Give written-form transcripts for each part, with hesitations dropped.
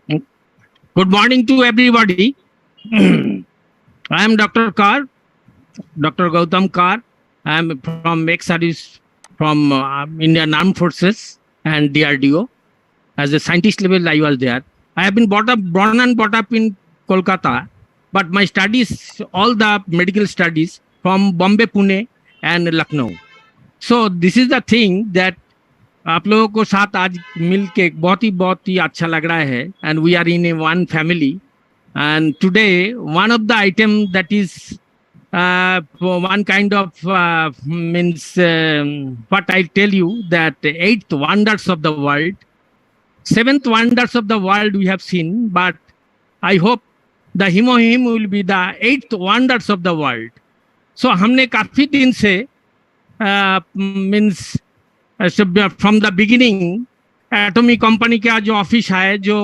Good morning to everybody. I am Dr. Kar, Dr. Gautam Kar. I am from ex-service from Indian Armed Forces and DRDO. As a scientist level, I was there. I have been born and brought up in Kolkata, but my studies, all the medical studies from Bombay, Pune and Lucknow. So this is the thing that आप लोगों को साथ आज मिल के बहुत ही अच्छा लग रहा है and we are in a one family and today one of the item that is one kind of means what I tell you that eighth wonders of the world, seventh wonders of the world we have seen, but I hope the Himohim will be the eighth wonders of the world. So हमने काफी दिन से means from the beginning atomic company का जो office है जो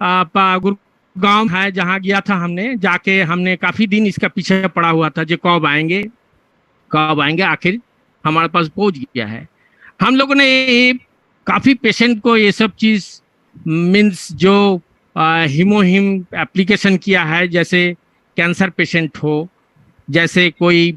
गुड़गांव है जहाँ गया था हमने काफी दिन इसका पीछे पड़ा हुआ था जो कब आएंगे आखिर हमारे पास पहुंच गया है। हम लोगों ने काफी पेशेंट को ये सब चीज मीन्स जो हिमोहिम एप्लीकेशन किया है, जैसे कैंसर पेशेंट हो, जैसे कोई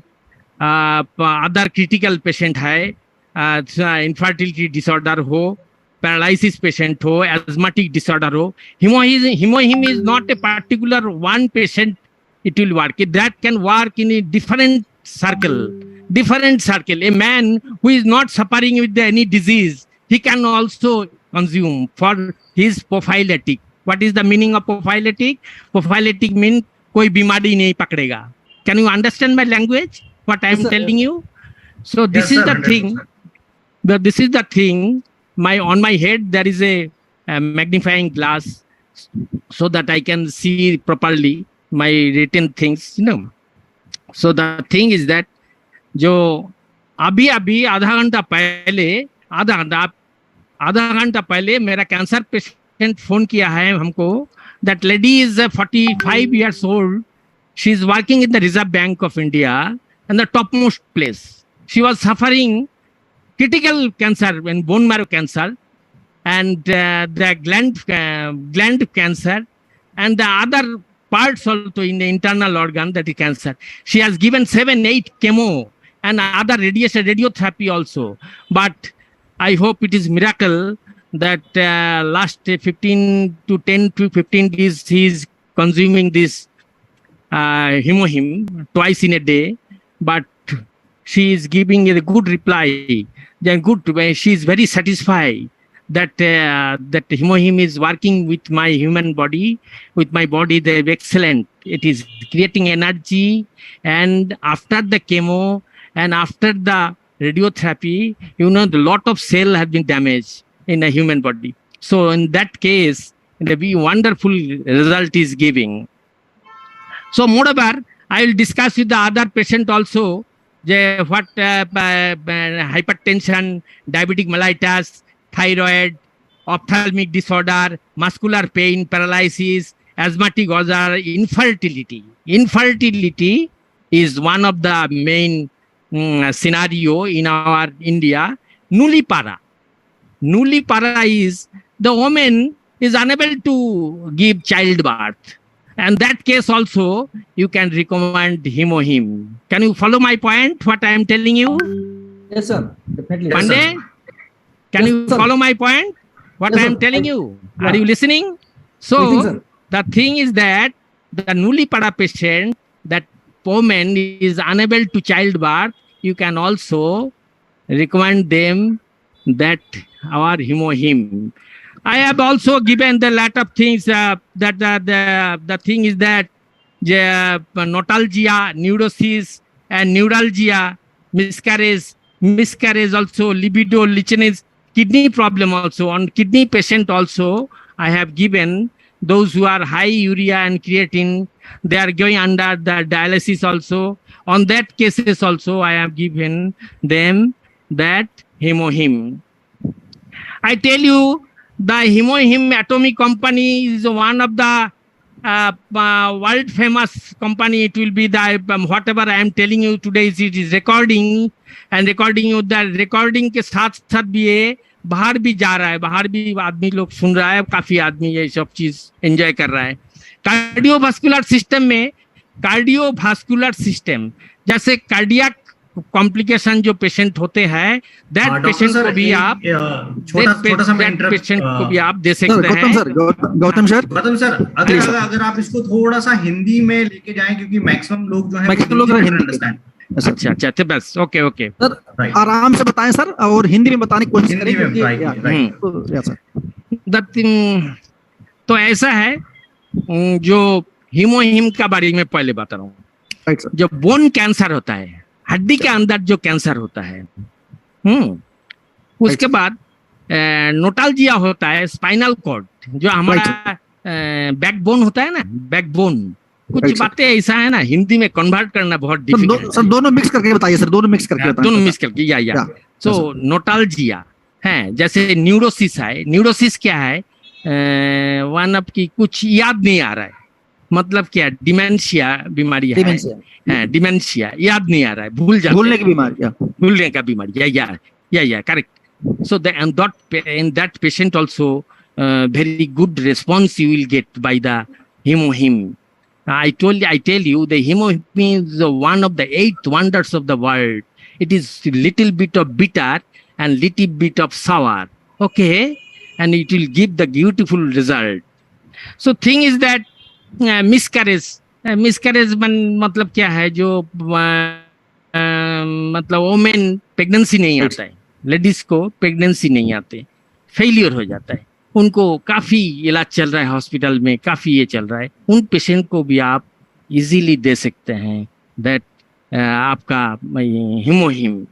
अदर क्रिटिकल पेशेंट है, इनफर्टिलिटी डिसऑर्डर हो, पैरालिसिस पेशेंट हो, एस्माटिक डिसऑर्डर हो, HemoHIM is not a particular one patient, it will work. That can work in a different circle. A man who is not suffering with any disease, he can also consume for his prophylactic. What is the meaning of prophylactic? Prophylactic means कोई बीमारी नहीं पकड़ेगा. Can you understand my language? What I am telling you? So this is the thing. This is the thing. On my head there is a magnifying glass so that I can see properly my written things. So the thing is that जो अभी आधा घंटा पहले मेरा cancer patient phone किया है हमको. That lady is 45 years old. She is working in the Reserve Bank of India and the topmost place. She was suffering critical cancer and bone marrow cancer and the gland cancer and the other parts also in the internal organ, that is cancer. She has given 7-8 chemo and other radiotherapy also. But I hope it is miracle that last 10 to 15 days he is consuming this Himohim twice in a day. But she is giving a good reply. She is very satisfied that that Himohim is working with my human body, with my body. They're excellent. It is creating energy, and after the chemo and after the radiotherapy, the lot of cell have been damaged in a human body. So in that case, the wonderful result is giving. So moreover, I will discuss with the other patient also what hypertension, diabetic mellitus, thyroid, ophthalmic disorder, muscular pain, paralysis, asthmatic ulcer, infertility. Infertility is one of the main scenario in our India. Nullipara is the woman is unable to give childbirth. And that case also, you can recommend Himohim. Can you follow my point, what I am telling you? Yes, sir. Definitely. Pandey, can you follow my point, what I am telling you? Yeah. Are you listening? So, Listening, the thing is that the Nullipara patient, that woman is unable to childbirth, you can also recommend them that our Himohim. I have also given the lot of things that the thing is that notalgia, neurosis and neuralgia, miscarriage also, libido, lichenase, kidney problem also. On kidney patient also, I have given those who are high urea and creatine, they are going under the dialysis also. On that cases also, I have given them that Himohim. I tell you, the Himohim atomic company is one of the world famous company. It will be the whatever I am telling you today, it is recording and recording you. The recording के साथ भी बाहर भी जा रहा है, बाहर भी आदमी लोग सुन रहा है, काफी आदमी ये सब चीज एंजॉय कर रहा है। कार्डियोवास्कुलर सिस्टम में, कार्डियोवास्कुलर सिस्टम जैसे कार्डियक कॉम्प्लिकेशन जो पेशेंट होते हैं, दैट पेशेंट को भी आप पेशेंट को भी आप दे सकते हैं। गौतम सर, अगर आप इसको थोड़ा सा हिंदी में लेके जाएं, क्योंकि मैक्सिमम लोग जो है हिंदी। अच्छा अच्छा, तो बस ओके ओके सर, आराम से बताएं सर, और हिंदी में बताने की कोशिश करें। तो ऐसा है, जो हीमोहीम का बारे में पहले बता रहा हूँ। जो बोन कैंसर होता है, हड्डी के अंदर जो कैंसर होता है, उसके बाद नोटाल्जिया होता है, स्पाइनल कॉर्ड जो हमारा बैकबोन होता है ना, बैकबोन, कुछ बातें ऐसा है ना, हिंदी में कन्वर्ट करना बहुत डिफिकल्ट। सर दोनों मिक्स करके बताइए सर, दोनों मिक्स करके बताइए। दोनों मिक्स करके या सो नोटाल्जिया है, जैसे न्यूरोसिस है। न्यूरोसिस क्या है? वन ऑफ की कुछ याद नहीं आ रहा है, मतलब क्या, डिमेंशिया बीमारी है, डिमेंशिया, याद नहीं आ रहा है, भूल जाते, भूलने की बीमारी, भूलने का बीमारी, या correct. So in that patient also very good response you will get by the hemohim. I tell you, the hemohim is one of the 8 wonders of the world. It is little bit of bitter and little bit of sour, okay, and it will give the beautiful result. So thing is that miscarriage मतलब क्या है, जो मतलब women pregnancy नहीं आता है, ladies को pregnancy नहीं आते, फेलियर हो जाता है, उनको काफी इलाज चल रहा है हॉस्पिटल में, काफी ये चल रहा है, उन पेशेंट को भी आप इजीली दे सकते हैं दैट आपका हीमोहीम।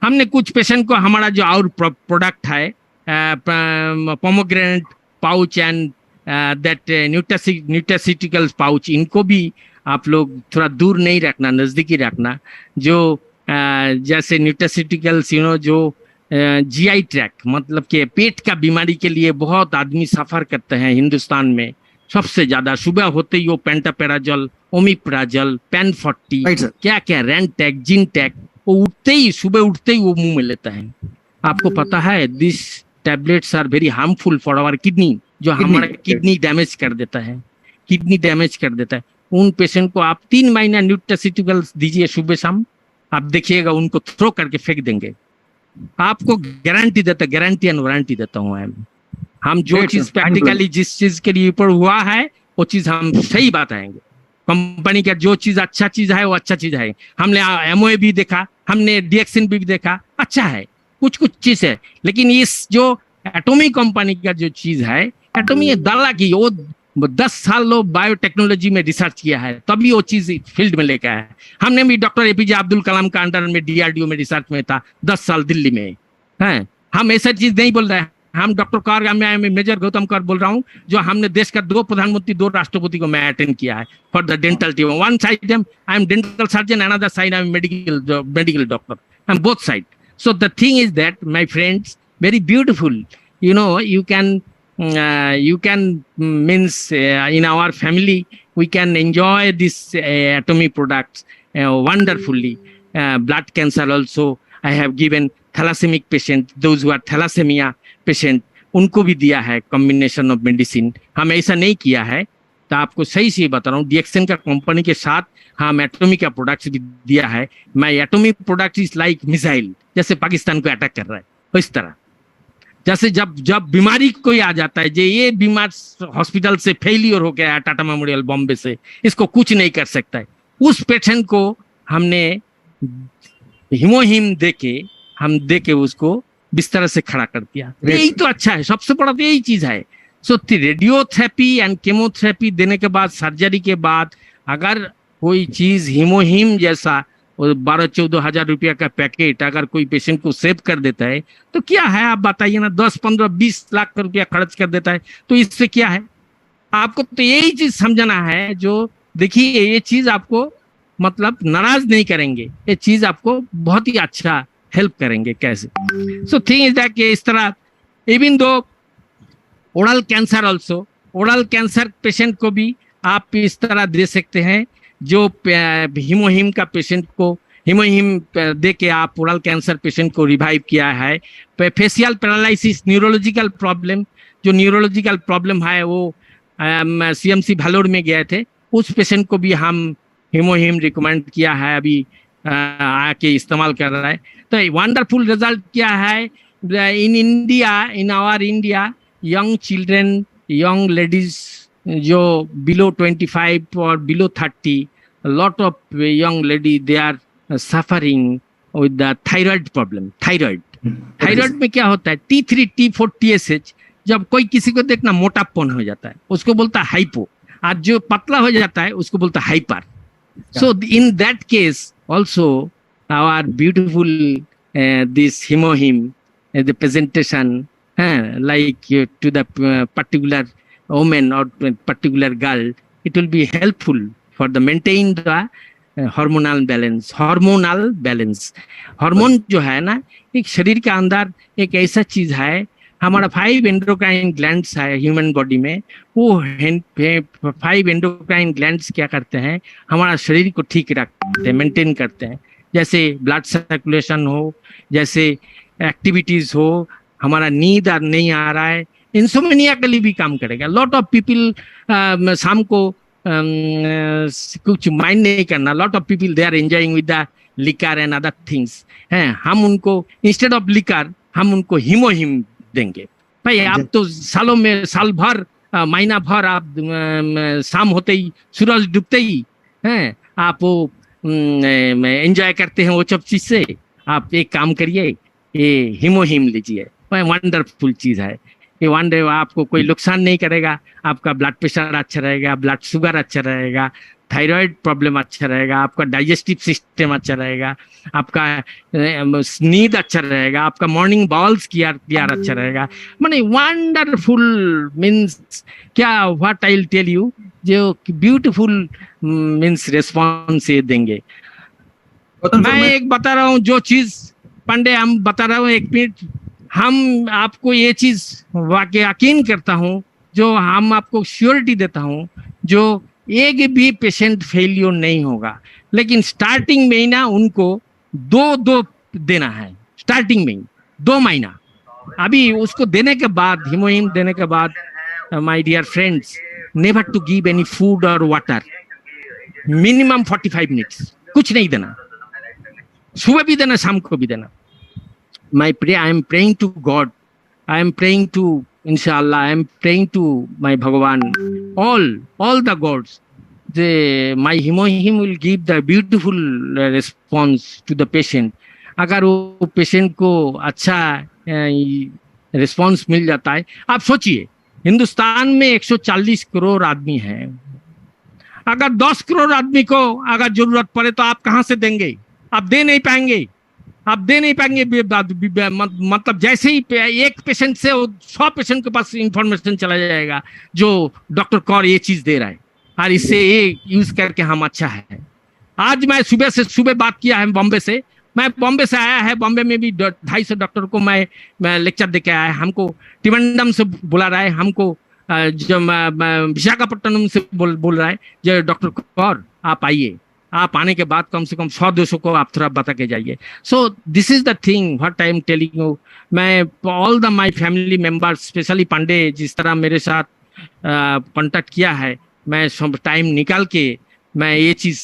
हमने कुछ पेशेंट को, हमारा जो और प्रोडक्ट है pomegranate pouch and that nutraceuticals pouch, इनको भी आप लोग थोड़ा दूर नहीं रखना, नजदीकी रखना। जो जैसे न्यूट्रास्यूटिकल्स जो जीआई ट्रैक, मतलब कि पेट का बीमारी के लिए बहुत आदमी सफर करते हैं हिंदुस्तान में सबसे ज्यादा। सुबह होते ही वो पेंटापेराजोल, ओमिप्राजोल, पेन 40, क्या क्या रेंटैक, जिनटैक, वो उठते ही, सुबह उठते ही वो मुंह में लेता है। आपको पता है this tablets are very harmful for our kidney, जो हमारा किडनी डैमेज कर देता है, किडनी डैमेज कर देता है। उन पेशेंट को आप 3 महीना न्यूट्रास्यूटिकल्स दीजिए सुबह शाम, आप देखिएगा उनको थ्रो करके फेंक देंगे। आपको गारंटी एंड वारंटी देता हूँ। हम जो चीज प्रैक्टिकली जिस चीज के लिए ऊपर हुआ है वो चीज हम सही बताएंगे। कंपनी का जो चीज अच्छा चीज है वो अच्छा चीज है। हमने एमओए भी देखा, हमने डीएक्सिन भी देखा, अच्छा है, कुछ कुछ चीज है, लेकिन इस जो एटॉमी कंपनी का जो चीज है, एटॉमी दाला की, वो 10 साल लोग बायोटेक्नोलॉजी में रिसर्च किया है, तभी वो चीज फील्ड में लेकर आया है। हमने भी डॉक्टर एपीजे अब्दुल कलाम का अंडर में डीआरडीओ में रिसर्च में था 10 साल दिल्ली में है। हम ऐसा चीज नहीं बोल रहे हैं, हम डॉक्टर कौर, मैं मेजर गौतम कौर बोल रहा हूँ, जो हमने देश का 2 प्रधानमंत्री 2 राष्ट्रपति को मैं अटेंड किया है for the dental team. One side I am dental surgeon, another side I am medical doctor, I am both side. So the thing is that, my friends, very beautiful. You can means in our family we can enjoy this atomy products wonderfully. Blood cancer also I have given thalassaemic patient, those who are thalassemia patient, उनको भी दिया है combination of medicine. हम ऐसा नहीं किया है, तो आपको सही से बता रहा हूँ, डीएक्सन का कंपनी के साथ हम एटॉमी का प्रोडक्ट्स भी दिया है। मैं एटॉमी प्रोडक्ट इज लाइक मिसाइल, जैसे पाकिस्तान को अटैक कर रहा है, इस तरह। जैसे जब बीमारी कोई आ जाता है, जो ये बीमार हॉस्पिटल से फेलियर हो गया है, टाटा मेमोरियल बॉम्बे से, इसको कुछ नहीं कर सकता है, उस पेशेंट को हमने हीमोहीम देके उसको बिस्तर से खड़ा कर दिया। यही तो अच्छा है, सबसे बड़ा तो यही चीज है। सो रेडियोथेरेपी एंड केमोथेरेपी देने के बाद, सर्जरी के बाद, अगर कोई चीज हीमोहीम जैसा 12-14 हजार रुपया का पैकेट अगर कोई पेशेंट को सेव कर देता है, तो क्या है आप बताइए ना, 10-15-20 लाख रुपया खर्च कर देता है, तो इससे क्या है? आपको तो यही चीज समझना है। जो देखिए, ये चीज आपको मतलब नाराज नहीं करेंगे, ये चीज आपको बहुत ही अच्छा हेल्प करेंगे। कैसे? सो थिंग इज दैट इस तरह, even though oral cancer also, oral cancer patient को भी आप इस तरह दे सकते हैं। जो हीमोहीम का पेशेंट को हिमोहिम दे के आप ओरल कैंसर पेशेंट को रिवाइव किया है। फेशियल पैरालिसिस न्यूरोलॉजिकल प्रॉब्लम, जो न्यूरोलॉजिकल प्रॉब्लम है वो सीएमसी भालोर में गए थे, उस पेशेंट को भी हम हिमोहिम रिकमेंड किया है, अभी आके इस्तेमाल कर रहा है। तो वंडरफुल रिजल्ट क्या है in India, in our India, young children, young ladies जो बिलो 25 और below 30, lot of young lady they are suffering with the thyroid problem. Thyroid में क्या होता है, T3, T4, TSH, जब कोई किसी को देखना मोटापन हो जाता है उसको बोलता है हाइपो, आज जो पतला हो जाता है उसको बोलता है hyper. So in that case also our beautiful this hemohim, the presentation like to the particular woman or particular girl, it will be helpful for the maintain the hormonal balance। Hormone जो है ना, एक शरीर के अंदर एक ऐसा चीज है, हमारा 5 एंडोक्राइन ग्लैंड्स है ह्यूमन बॉडी में, वो 5 एंडोक्राइन ग्लैंड्स क्या करते हैं, हमारा शरीर को ठीक रखते हैं, मेंटेन करते हैं। जैसे ब्लड सर्कुलेशन हो, जैसे एक्टिविटीज हो, हमारा नींद नहीं आ रहा है, इंसोम्निया के लिए भी काम करेगा। लॉट ऑफ पीपल शाम को कुछ माइंड नहीं करना, lot of people they are enjoying with the liquor and other things हैं, हम उनको इंस्टेड ऑफ लिकर हम उनको हिमोहिम देंगे। भाई आप तो सालों में, साल भर, महीना भर आप शाम होते ही, सूरज डूबते ही हैं, आप वो एंजॉय करते हैं वो सब चीज से। आप एक काम करिए, ये हिमोहिम लीजिए, वंडरफुल चीज है ये। वंडर आपको कोई नुकसान नहीं करेगा, आपका ब्लड प्रेशर अच्छा रहेगा, ब्लड शुगर अच्छा रहेगा, थायराइड प्रॉब्लम अच्छा रहेगा, आपका डाइजेस्टिव सिस्टम अच्छा रहेगा, आपका नींद अच्छा रहेगा, आपका मॉर्निंग बाउल्स क्लियर अच्छा रहेगा। माने वंडरफुल मीन्स क्या, what I will tell you, जो ब्यूटीफुल मीन्स रिस्पॉन्स ये देंगे। मैं एक बता रहा हूँ जो चीज, पांडे हम बता रहा हूँ, एक मिनट, हम आपको ये चीज वाकई यकीन करता हूँ, जो हम आपको श्योरिटी देता हूँ, जो एक भी पेशेंट फेलियर नहीं होगा, लेकिन स्टार्टिंग में ही ना उनको 2 देना है, स्टार्टिंग में ही 2 महीना। अभी उसको देने के बाद, हिमोहिम देने के बाद, my dear friends, never to give any food और वाटर, मिनिमम 45 मिनट्स, कुछ नहीं देना, सुबह भी देना, शाम को भी देना। I am praying to God, I am praying to Inshallah, I am praying to my Bhagavan, all the gods. My Him will give the beautiful response to the patient. अगर वो पेशेंट को अच्छा रिस्पॉन्स मिल जाता है, आप सोचिए हिंदुस्तान में 140 करोड़ आदमी हैं, अगर 10 करोड़ आदमी को अगर जरूरत पड़े तो आप कहाँ से देंगे? आप दे नहीं पाएंगे, आप दे नहीं पाएंगे। मतलब जैसे ही एक पेशेंट से 100 पेशेंट के पास इंफॉर्मेशन चला जाएगा जो डॉक्टर कौर ये चीज दे रहा है और इससे ये यूज करके हम अच्छा है। आज मैं सुबह बात किया है बॉम्बे से, मैं बॉम्बे से आया है, बॉम्बे में भी 250 डॉक्टर को मैं लेक्चर देके आया है। हमको त्रिवेंद्रम से बुला रहा है, हमको जो विशाखापट्टनम से बोल रहा है जो डॉक्टर कौर आप आइए, आप आने के बाद कम से कम 100-200 को आप थोड़ा बता के जाइए। So this is the thing what I am telling you. मैं all the my family members, specially Pandey जिस तरह मेरे साथ कांटेक्ट किया है, मैं सब टाइम निकाल के मैं ये चीज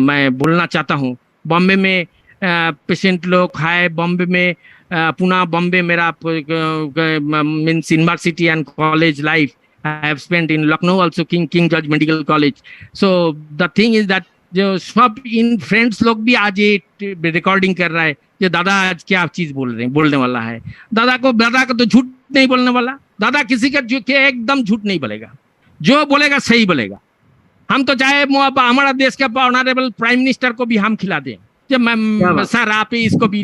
मैं बोलना चाहता हूँ। बॉम्बे में पेशेंट लोग है, बॉम्बे में पुणे बॉम्बे मेरा means university and college life I have spent in Lucknow also, king George medical college. So the thing is that जो सब इन फ्रेंड्स लोग भी आज ये रिकॉर्डिंग कर रहा है जो दादा आज क्या चीज बोलने वाला है। दादा को तो झूठ नहीं बोलने वाला, दादा किसी का एकदम झूठ नहीं बोलेगा, जो बोलेगा सही बोलेगा। हम तो चाहे हमारा देश का ऑनरेबल प्राइम मिनिस्टर को भी हम खिला दें, जब मैं सर आप इसको भी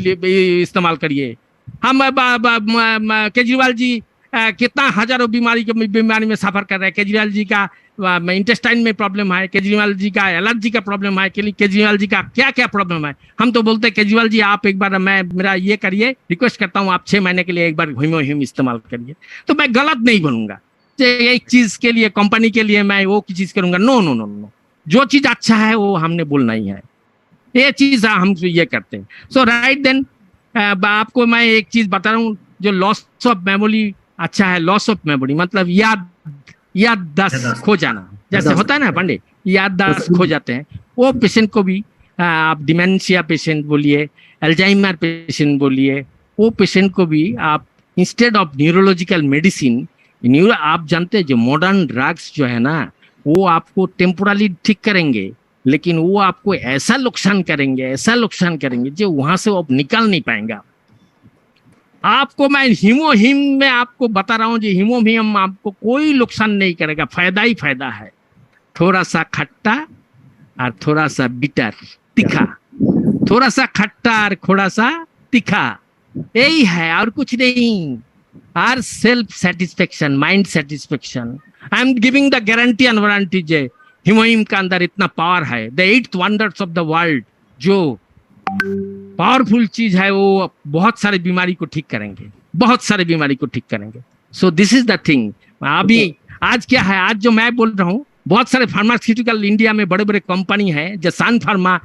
इस्तेमाल करिए। हम केजरीवाल जी कितना हजारों बीमारी में सफर कर रहे हैं। केजरीवाल जी का इंटेस्टाइन में प्रॉब्लम है, केजरीवाल जी का एलर्जी का प्रॉब्लम है, केजरीवाल जी का क्या क्या प्रॉब्लम है। हम तो बोलते हैं केजरीवाल जी आप एक बार मेरा ये करिए, रिक्वेस्ट करता हूँ आप 6 महीने के लिए एक बार हिमोहिम इस्तेमाल करिए। तो मैं गलत नहीं बनूंगा, एक चीज के लिए कंपनी के लिए मैं वो चीज करूंगा। नो नो नो नो, जो चीज अच्छा है वो हमने बोलना ही है। ये चीज हम ये करते हैं। सो राइट देन आपको मैं एक चीज बता रहा हूँ, जो लॉस ऑफ मेमोरी अच्छा है, लॉस ऑफ मेमोरी मतलब याददाश्त खो जाना, जैसे होता है ना पंडित, याददाश्त खो जाते हैं, वो पेशेंट को भी आप डिमेंशिया पेशेंट बोलिए, अल्जाइमर पेशेंट बोलिए, वो पेशेंट को भी आप इंस्टेड ऑफ न्यूरोलॉजिकल मेडिसिन, आप जानते हैं जो मॉडर्न ड्रग्स जो है ना, वो आपको टेम्पोरली ठीक करेंगे, लेकिन वो आपको ऐसा नुकसान करेंगे जो वहां से वो निकल नहीं पाएंगा। आपको मैं हीमोहिम में आपको बता रहा हूँ, जो हीमोहिम आपको कोई नुकसान नहीं करेगा, फायदा ही फायदा है। थोड़ा सा खट्टा और थोड़ा सा बिटर तीखा, थोड़ा सा खट्टा और थोड़ा सा तीखा, यही है और कुछ नहीं। Our self satisfaction, mind satisfaction. I am giving the guarantee and warranty जे हीमोहिम का अंदर इतना पावर है, the 8th wonders of the world, जो पावरफुल चीज है, वो बहुत सारे बीमारी को ठीक करेंगे, बहुत सारे बीमारी को ठीक करेंगे। सो दिस इज द थिंग। अभी आज क्या है, आज जो मैं बोल रहा हूँ, बहुत सारे फार्मास्यूटिकल इंडिया में बड़े बड़े कंपनी है, जो सन फार्मा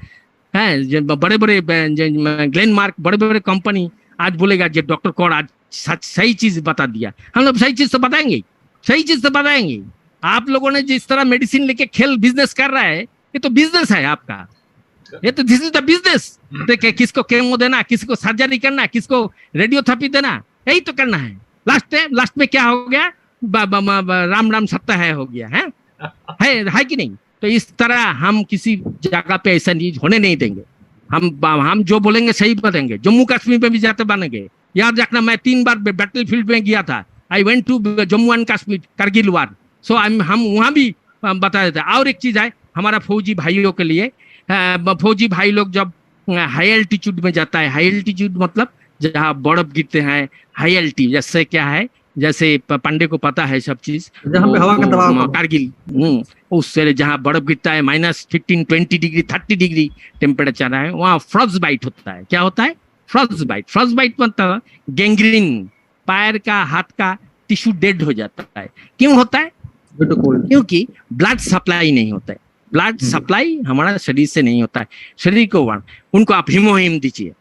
है, बड़े बड़े ग्लेनमार्क, बड़े बड़े कंपनी आज बोलेगा जो डॉक्टर कौर आज सही चीज बता दिया। हम लोग सही चीज तो बताएंगे, सही चीज तो बताएंगे। आप लोगों ने जिस तरह मेडिसिन लेके खेल बिजनेस कर रहा है, ये तो बिजनेस है आपका, ये तो दिस इज द बिजनेस। देखिए किसको केमो देना, किसको सर्जरी करना, किसको रेडियोथेरेपी देना, यही तो करना है। लास्ट में क्या हो गया, राम राम सत्ता है हो गया है कि नहीं? तो इस तरह हम किसी जगह पे ऐसा चीज होने नहीं देंगे। हम जो बोलेंगे सही बोलेंगे। जम्मू कश्मीर में भी जाते बनेंगे, याद रखना, मैं 3 बार बैटल फील्ड में गया था। I went to Jammu and Kashmir, Kargil war. So हम वहां भी बता देते। और एक चीज है हमारा फौजी भाइयों के लिए, फौजी भाई लोग जब हाई एल्टीट्यूड में जाता है, हाई एल्टीट्यूड मतलब जहाँ बर्फ गिरते हैं, हाई एल्टीट्यूड जैसे क्या है, जैसे पांडे को पता है सब चीज, जहाँ पे हवा का दबाव, कारगिल, उससे जहाँ बर्फ गिरता है -15, 20 डिग्री, 30 डिग्री टेम्परेचर है, वहाँ फ्रॉस्ट बाइट होता है। क्या होता है? Frost bite. फ्रॉस्ट बाइट मतलब गैंग्रीन, पैर का हाथ का टिश्यू डेड हो जाता है। क्यों होता है? क्योंकि ब्लड सप्लाई नहीं होता है। ब्लड सप्लाई हमारा शरीर से नहीं होता है। शरीर को उनको आप हीमोहिम दीजिए,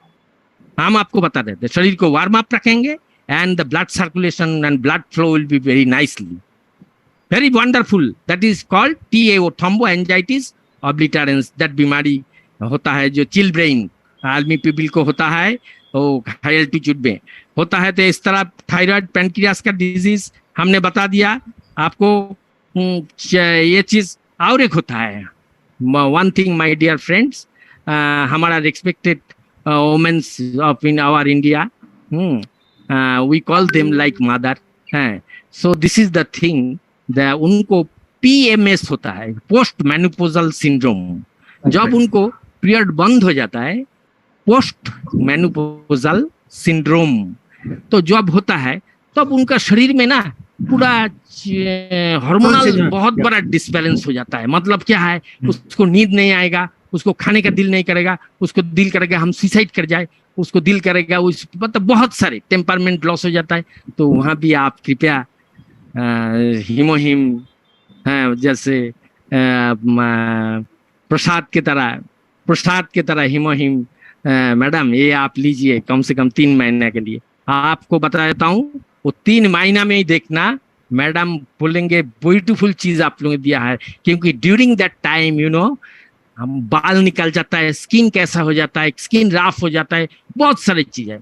हम आपको बता देते, शरीर को वार्म अप रखेंगे and the blood circulation and blood flow will be very nicely, very wonderful. That is called TAO, thromboangiitis obliterans. that बीमारी होता है जो चिल ब्रेन आर्मी पीपल को होता है, वो हाई एल्टीट्यूड में होता है। तो इस तरह थायराइड, पैनक्रियास का डिजीज हमने बता दिया आपको। ये चीज और एक होता है, one thing my dear friends, हमारा respected women's of in our India, we call them like mother, so this is the thing, उनको PMS होता है, पोस्ट मेनोपॉजल सिंड्रोम। जब उनको पीरियड बंद हो जाता है, पोस्ट मेनोपॉजल सिंड्रोम, तो जब होता है तब उनका शरीर में ना पूरा हार्मोनल बहुत बड़ा डिसबैलेंस हो जाता है। मतलब क्या है, उसको नींद नहीं आएगा, उसको खाने का दिल नहीं करेगा, उसको दिल करेगा हम सुसाइड कर जाए, उसको दिल करेगा उस, मतलब बहुत सारे टेम्परमेंट लॉस हो जाता है। तो वहाँ भी आप कृपया हीमोहिम जैसे प्रसाद के तरह हीमोहिम मैडम ये आप लीजिए कम से कम 3 महीने के लिए। आपको बता देता हूँ, वो 3 महीना में ही देखना मैडम बोलेंगे ब्यूटीफुल चीज आप लोगों ने दिया है, क्योंकि ड्यूरिंग दैट टाइम हम बाल निकल जाता है, स्किन कैसा हो जाता है, स्किन राफ हो जाता है, बहुत सारी चीजें।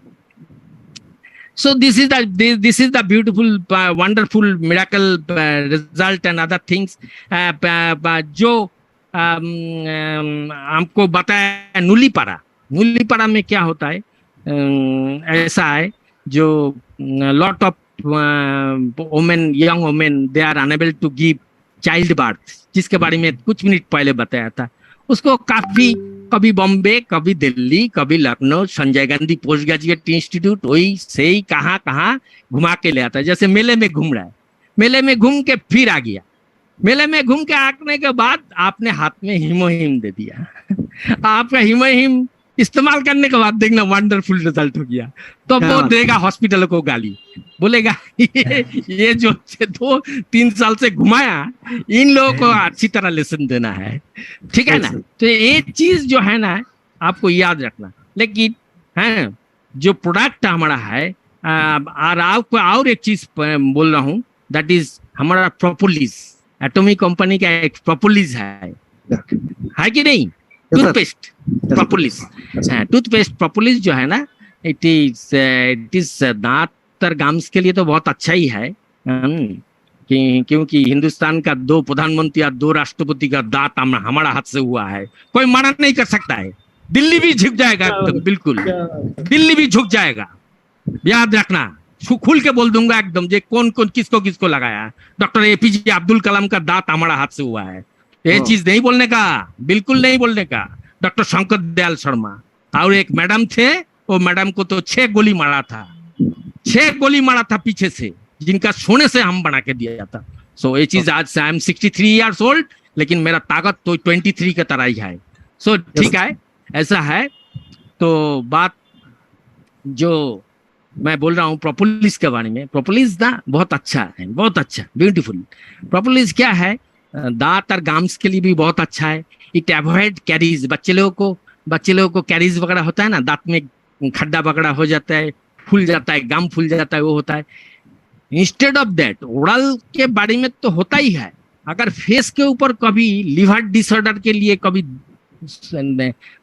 सो this is the beautiful wonderful miracle result and other things जो हमको बताया। नुलीपाड़ा में क्या होता है, ऐसा है जो lot of women, young women, they are unable to give child birth, जिसके बारे में कुछ मिनट पहले बताया था। उसको काफी, कभी बॉम्बे, कभी दिल्ली, कभी Lucknow, Sanjay Gandhi post graduate institute, वही से ही कहाँ घुमा के ले आता है। जैसे मेले में घूम रहा है, मेले में घूम के फिर आ गया, मेले में घूम के आने के बाद आपने हाथ में हीमोहिम दे दिया। आपका हीमोहिम इस्तेमाल करने के बाद देखना वंडरफुल रिजल्ट हो गया, तो वो देगा हॉस्पिटल को गाली, बोलेगा ये जो 2-3 साल से घुमाया, इन लोगों को अच्छी तरह लेसन देना है, ठीक है ना। तो ये चीज जो है ना, आपको याद रखना। लेकिन है जो प्रोडक्ट हमारा है, और आपको और एक चीज बोल रहा हूँ, दैट इज हमारा प्रोपोलिस। एटॉमिक कंपनी का एक प्रोपोलिस है कि नहीं? टूथपेस्ट प्रोपोलिस, टूथपेस्ट प्रोपोलिस जो है ना, इट इज दांत और गम्स के लिए तो बहुत अच्छा ही है। क्योंकि हिंदुस्तान का 2 प्रधानमंत्री और 2 राष्ट्रपति का दांत हमारा हाथ से हुआ है, कोई मना नहीं कर सकता है। दिल्ली भी झुक जाएगा एकदम, बिल्कुल दिल्ली भी झुक जाएगा, याद रखना। खुल के बोल दूंगा एकदम, जे कौन कौन किसको किसको लगाया। डॉक्टर एपीजे अब्दुल कलाम का दांत हमारा हाथ से हुआ है, ये चीज नहीं बोलने का, बिल्कुल नहीं बोलने का। डॉक्टर शंकर दयाल शर्मा और एक मैडम थे, वो मैडम को तो 6 गोली मारा था, 6 गोली मारा था पीछे से, जिनका सोने से हम बना के दिया था। सो ये चीज आज से आई एम 63 ईयर्स ओल्ड, लेकिन मेरा ताकत तो 23 की तरह ही है। सो ठीक है, ऐसा है। तो बात जो मैं बोल रहा हूँ प्रोपोलिस के बारे में, प्रोपोलिस ना बहुत अच्छा है, बहुत अच्छा, ब्यूटीफुल। प्रोपोलिस क्या है, दांत और गम्स के लिए भी बहुत अच्छा है। इट अवॉइड कैरीज, बच्चे लोगों को कैरीज वगैरह होता है ना, दांत में खड्डा वगैरह हो जाता है, फूल जाता है, गम फूल जाता है, वो होता है। इंस्टेड ऑफ दैट, ओरल के बारे में तो होता ही है। अगर फेस के ऊपर कभी लिवर डिसऑर्डर के लिए कभी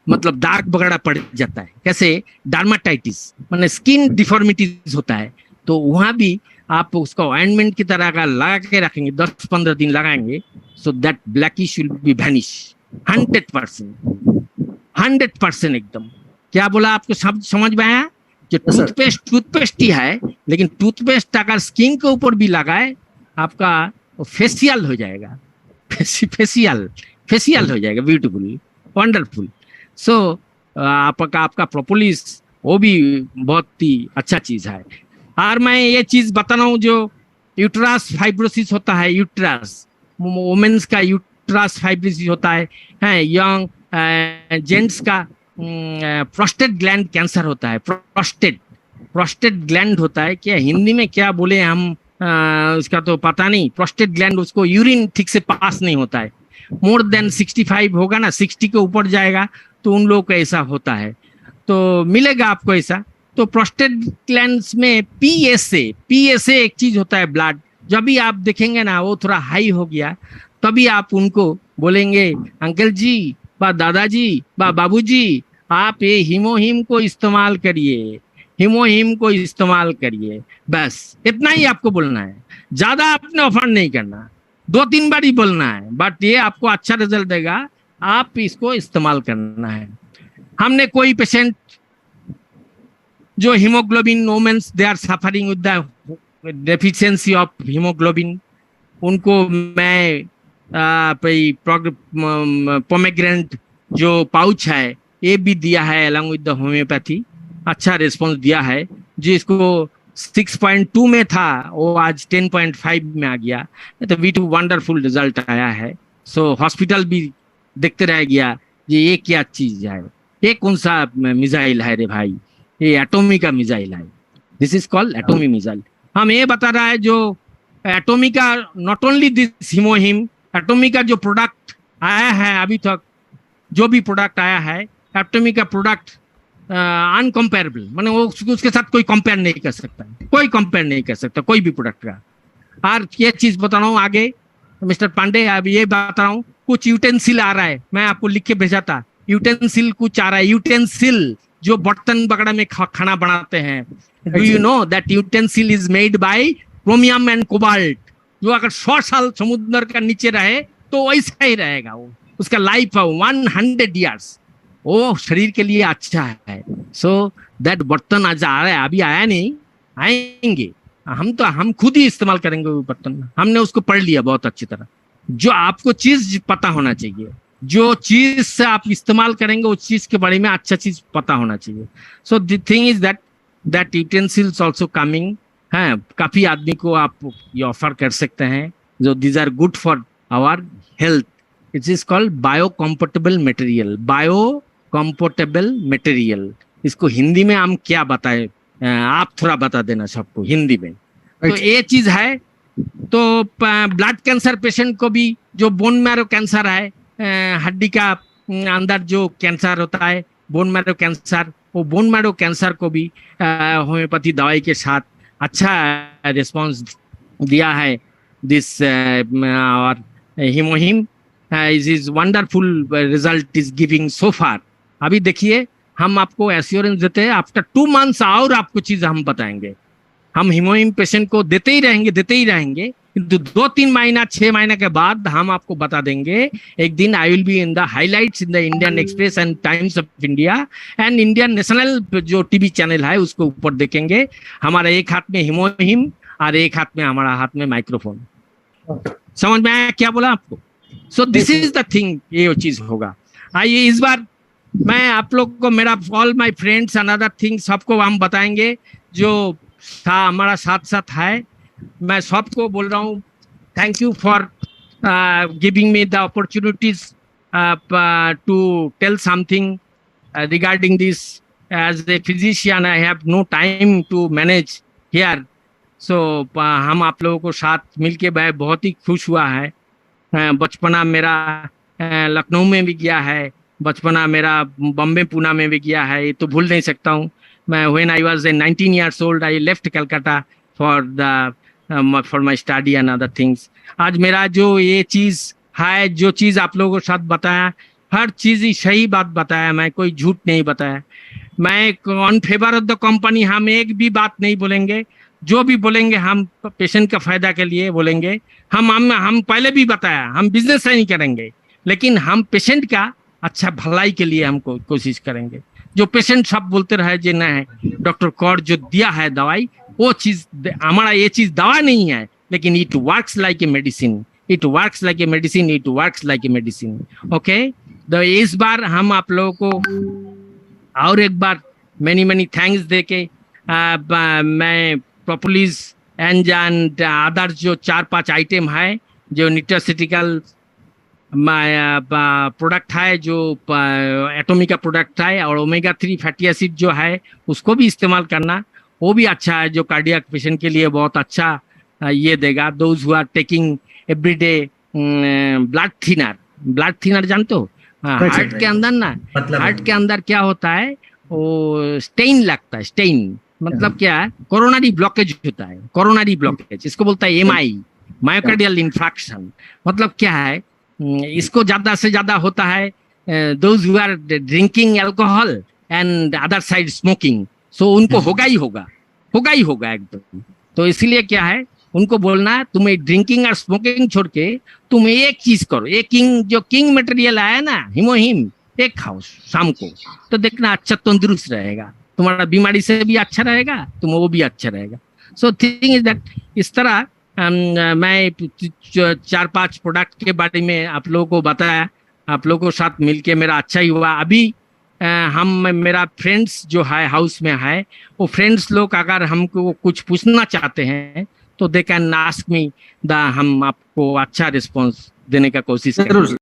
मतलब दाग वगैरह पड़ जाता है, कैसे डर्माटाइटिस माने स्किन डिफॉर्मिटीज होता है, तो वहां भी आप उसको ऑइंटमेंट की तरह का लगा के रखेंगे, 10-15 दिन लगाएंगे, so that blackish will be vanish 100% एकदम। क्या बोला आपको समझ में आया? जो टूथपेस्ट ही है, लेकिन टूथपेस्ट अगर स्किन के ऊपर भी लगाए, आपका फेशियल हो जाएगा, फेशियल हो जाएगा, ब्यूटीफुल, वंडरफुल। सो आपका प्रोपोलिस वो भी बहुत ही अच्छा चीज है। और मैं ये चीज बता रहा हूँ, जो यूट्रस फाइब्रोसिस होता है, यूट्रस वुमेन्स का यूट्रस फाइब्रोसिस होता है, यंग जेंट्स का प्रोस्टेट ग्लैंड कैंसर होता है, प्रोस्टेट ग्लैंड होता है, क्या हिंदी में क्या बोले हम, उसका तो पता नहीं। प्रोस्टेट ग्लैंड, उसको यूरिन ठीक से पास नहीं होता है, मोर देन 65 होगा ना, 60 के ऊपर जाएगा तो उन लोगों को ऐसा होता है, तो मिलेगा आपको ऐसा। तो प्रोस्टेट ग्लैंड्स में पीएसए एक चीज होता है, ब्लड। जब भी आप देखेंगे ना वो थोड़ा हाई हो गया, तभी आप उनको बोलेंगे, अंकल जी बा दादाजी बा बाबूजी, आप ये हीमोहिम को इस्तेमाल करिए, हीमोहिम को इस्तेमाल करिए, बस इतना ही आपको बोलना है। ज्यादा आपने ऑफर नहीं करना, 2-3 बार ही बोलना है, बट ये आपको अच्छा रिजल्ट देगा, आप इसको इस्तेमाल करना है। हमने कोई पेशेंट जो haemoglobin, womens they are suffering with the deficiency of haemoglobin, उनको मैं पोमेग्रेनेट जो पाउच है ये भी दिया है अलॉन्ग विद द होम्योपैथी, अच्छा रिस्पॉन्स दिया है। जिसको 6.2 में था वो आज 10.5 में आ गया, तो V2 वंडरफुल रिजल्ट आया है। सो हॉस्पिटल भी देखते रह गया ये क्या चीज है, ये कौन सा मिसाइल है रे भाई, ये एटॉमी का मिसाइल है, दिस इज कॉल्ड एटॉमी मिसाइल। हम ये बता रहा है जो एटॉमी का, नॉट ओनली दिस हीमोहिम, एटॉमी का जो प्रोडक्ट आया है अभी तक, जो भी प्रोडक्ट आया है एटॉमी का प्रोडक्ट अनकम्पेरेबल, माने वो उसके साथ कोई कंपेयर नहीं कर सकता, कोई कंपेयर नहीं कर सकता कोई भी प्रोडक्ट का। और ये चीज बता रहा हूँ आगे मिस्टर पांडे, अब ये बता रहा हूँ, कुछ यूटेंसिल आ रहा है, मैं आपको लिख के भेजा था, यूटेंसिल कुछ आ रहा है, यूटेंसिल जो बर्तन वगैरह में खाना बनाते हैं। Do you know that utensil is made by chromium and cobalt, जो अगर 100 साल समुद्र का नीचे रहे तो वैसा ही रहेगा, वो उसका लाइफ है 100 ईयर्स, वो शरीर के लिए अच्छा है। सो दैट बर्तन आज आ रहा है, अभी आया नहीं, आएंगे, हम खुद ही इस्तेमाल करेंगे वो बर्तन, हमने उसको पढ़ लिया बहुत अच्छी तरह। जो आपको चीज पता होना चाहिए, जो चीज से आप इस्तेमाल करेंगे उस चीज के बारे में अच्छा चीज पता होना चाहिए। So the thing is that utensils also coming है, काफी आदमी को आप ये ऑफर कर सकते हैं, जो these are good for our health. It is called biocompatible material, biocompatible material. इसको हिंदी में हम क्या बताएं, आप थोड़ा बता देना सबको हिंदी में। तो ये चीज है। तो ब्लड कैंसर पेशेंट को भी, जो बोन मैरो कैंसर है, हड्डी का अंदर जो कैंसर होता है, बोन मैरो कैंसर, वो बोन मैरो कैंसर को भी होम्योपैथी दवाई के साथ अच्छा रिस्पांस दिया है। दिस और HemoHIM is wonderful result is giving so far. अभी देखिए हम आपको एश्योरेंस देते हैं, आफ्टर 2 months और आपको चीज हम बताएंगे। हम हिमोहिम पेशेंट को देते ही रहेंगे, किंतु 2-3 महीना 6 महीने के बाद हम आपको बता देंगे। एक दिन I will be in the highlights in the Indian express and times of India and Indian national जो टीवी चैनल है उसको ऊपर देखेंगे। हमारा एक हाथ में हिमोहिम और एक हाथ में हमारा हाथ में माइक्रोफोन। समझ में आया क्या बोला आपको? सो दिस इज द थिंग, ये चीज होगा। आइए इस बार मैं आप लोग को, मेरा all my friends and other things सबको हम बताएंगे जो हमारा साथ है। मैं सबको बोल रहा हूँ thank you for giving me the opportunities to tell something regarding this. As a physician I have no time to manage here. So हम आप लोगों को साथ मिलके बहुत ही खुश हुआ है। बचपना मेरा लखनऊ में भी गया है, बचपना मेरा बॉम्बे पूना में भी गया है, ये तो भूल नहीं सकता हूँ मैं। When I was 19 years old I left Calcutta for my study and other things. आज मेरा जो ये चीज है, जो चीज आप लोगों के साथ बताया, हर चीज ही सही बात बताया, मैं कोई झूठ नहीं बताया। मैं on favour of the company हम एक भी बात नहीं बोलेंगे। जो भी बोलेंगे हम पेशेंट का फायदा के लिए बोलेंगे। हम पहले भी बताया हम बिजनेस नहीं करेंगे, लेकिन हम पेशेंट का अच्छा भलाई के लिए हमको कोशिश करेंगे। जो पेशेंट सब बोलते रहे जे ना है डॉक्टर कौर जो दिया है दवाई, वो चीज हमारा ये चीज दवा नहीं है, लेकिन it works like a medicine, it works like a medicine, it works like a medicine. Okay, तो इस बार हम आप लोगों को और एक बार मेनी थैंक्स देके मैं प्रोपोलिस एंड अदर जो 4-5 आइटम है जो न्यूट्रास्यूटिकल प्रोडक्ट है, जो एटॉमिक का प्रोडक्ट है, और ओमेगा 3 फैटी एसिड जो है उसको भी इस्तेमाल करना, वो भी अच्छा है, जो कार्डियक पेशेंट के लिए बहुत अच्छा ये देगा। Those who are taking everyday blood thinner जानते हो? हार्ट के अंदर ना, हार्ट के अंदर क्या होता है, वो स्टेन लगता है। स्टेन मतलब क्या है? कोरोनरी ब्लॉकेज होता है, कोरोनरी ब्लॉकेज इसको बोलता है एमआई, मायोकार्डियल इंफ्रैक्शन। मतलब क्या है, इसको ज्यादा से ज्यादा होता है those who are drinking alcohol and other side smoking. So उनको होगा ही होगा एकदम। तो इसलिए क्या है, उनको बोलना है तुम्हें ड्रिंकिंग और स्मोकिंग छोड़ के तुम एक चीज करो, एक किंग मटेरियल आया ना हिमोहिम, एक खाओ शाम को, तो देखना अच्छा तंदुरुस्त रहेगा, तुम्हारा बीमारी से भी अच्छा रहेगा, तुम वो भी अच्छा रहेगा। सो थिंग इज दैट, इस तरह मैं 4-5 प्रोडक्ट के बारे में आप लोगों को बताया। आप लोगों के साथ मिलके मेरा अच्छा ही हुआ। अभी मेरा फ्रेंड्स जो है हाउस में है, वो फ्रेंड्स लोग अगर हमको कुछ पूछना चाहते हैं तो दे कैन आस्क मी, हम आपको अच्छा रिस्पॉन्स देने का कोशिश करेंगे।